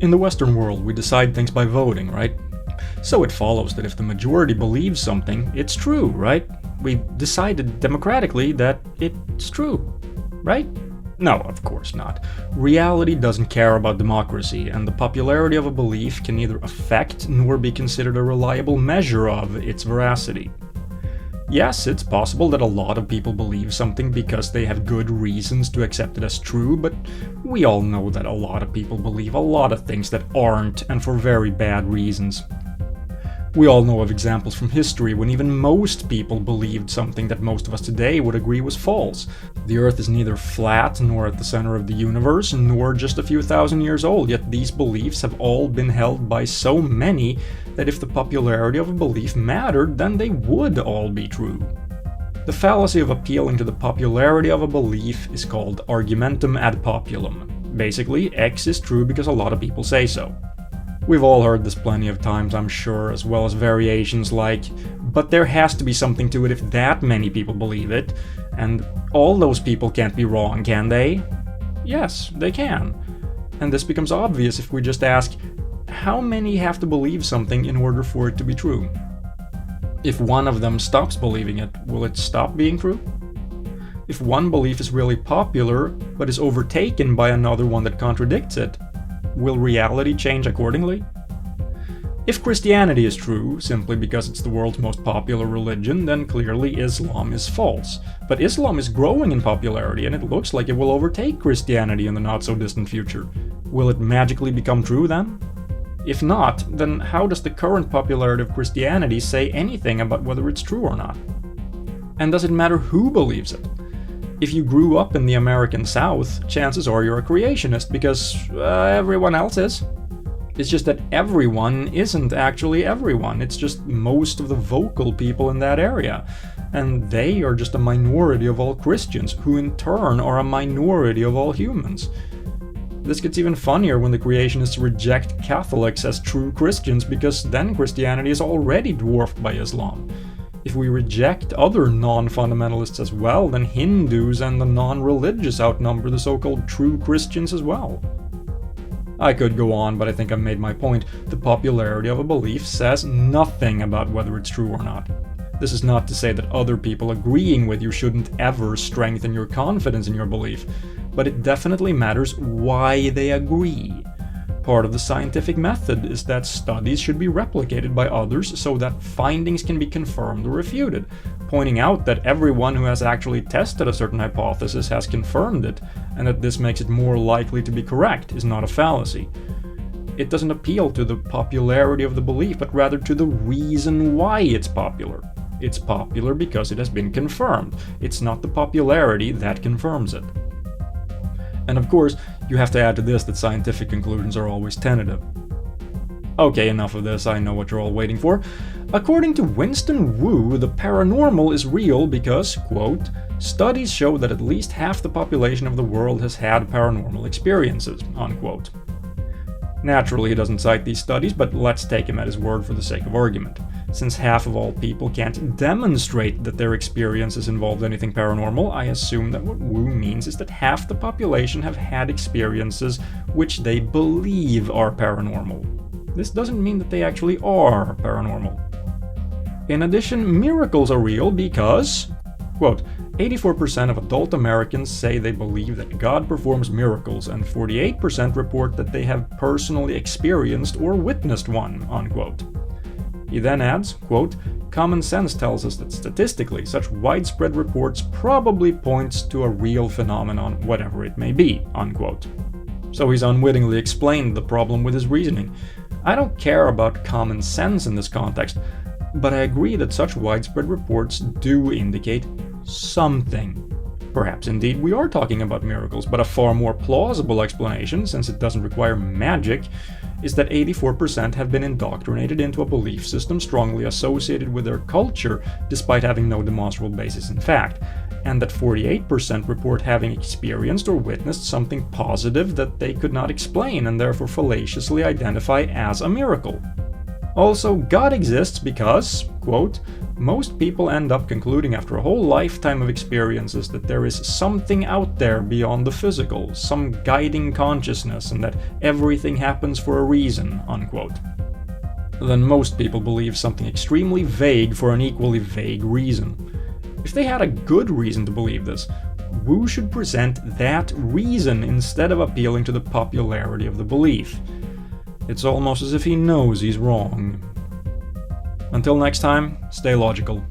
In the Western world, we decide things by voting, right? So it follows that if the majority believes something, it's true, right? We've decided democratically that it's true, right? No, of course not. Reality doesn't care about democracy, and the popularity of a belief can neither affect nor be considered a reliable measure of its veracity. Yes, it's possible that a lot of people believe something because they have good reasons to accept it as true, but we all know that a lot of people believe a lot of things that aren't, and for very bad reasons. We all know of examples from history when even most people believed something that most of us today would agree was false. The Earth is neither flat nor at the center of the universe, nor just a few thousand years old, yet these beliefs have all been held by so many that if the popularity of a belief mattered, then they would all be true. The fallacy of appealing to the popularity of a belief is called argumentum ad populum. Basically, X is true because a lot of people say so. We've all heard this plenty of times, I'm sure, as well as variations like, but there has to be something to it if that many people believe it, and all those people can't be wrong, can they? Yes, they can. And this becomes obvious if we just ask, how many have to believe something in order for it to be true? If one of them stops believing it, will it stop being true? If one belief is really popular, but is overtaken by another one that contradicts it, will reality change accordingly? If Christianity is true, simply because it's the world's most popular religion, then clearly Islam is false. But Islam is growing in popularity, and it looks like it will overtake Christianity in the not-so-distant future. Will it magically become true then? If not, then how does the current popularity of Christianity say anything about whether it's true or not? And does it matter who believes it? If you grew up in the American South, chances are you're a creationist because everyone else is. It's just that everyone isn't actually everyone, it's just most of the vocal people in that area. And they are just a minority of all Christians, who in turn are a minority of all humans. This gets even funnier when the creationists reject Catholics as true Christians because then Christianity is already dwarfed by Islam. If we reject other non-fundamentalists as well, then Hindus and the non-religious outnumber the so-called true Christians as well. I could go on, but I think I've made my point. The popularity of a belief says nothing about whether it's true or not. This is not to say that other people agreeing with you shouldn't ever strengthen your confidence in your belief, but it definitely matters why they agree. Part of the scientific method is that studies should be replicated by others so that findings can be confirmed or refuted. Pointing out that everyone who has actually tested a certain hypothesis has confirmed it, and that this makes it more likely to be correct, is not a fallacy. It doesn't appeal to the popularity of the belief, but rather to the reason why it's popular. It's popular because it has been confirmed. It's not the popularity that confirms it. And of course, you have to add to this that scientific conclusions are always tentative. Okay, enough of this, I know what you're all waiting for. According to Winston Wu, the paranormal is real because, quote, studies show that at least half the population of the world has had paranormal experiences, unquote. Naturally, he doesn't cite these studies, but let's take him at his word for the sake of argument. Since half of all people can't demonstrate that their experiences involved anything paranormal, I assume that what Wu means is that half the population have had experiences which they believe are paranormal. This doesn't mean that they actually are paranormal. In addition, miracles are real because, quote, 84% of adult Americans say they believe that God performs miracles, and 48% report that they have personally experienced or witnessed one, unquote. He then adds, quote, common sense tells us that statistically, such widespread reports probably points to a real phenomenon, whatever it may be, unquote. So he's unwittingly explained the problem with his reasoning. I don't care about common sense in this context, but I agree that such widespread reports do indicate something. Perhaps indeed we are talking about miracles, but a far more plausible explanation, since it doesn't require magic, is that 84% have been indoctrinated into a belief system strongly associated with their culture, despite having no demonstrable basis in fact, and that 48% report having experienced or witnessed something positive that they could not explain and therefore fallaciously identify as a miracle. Also, God exists because, quote, most people end up concluding after a whole lifetime of experiences that there is something out there beyond the physical, some guiding consciousness, and that everything happens for a reason, unquote. Then most people believe something extremely vague for an equally vague reason. If they had a good reason to believe this, Wu should present that reason instead of appealing to the popularity of the belief. It's almost as if he knows he's wrong. Until next time, stay logical.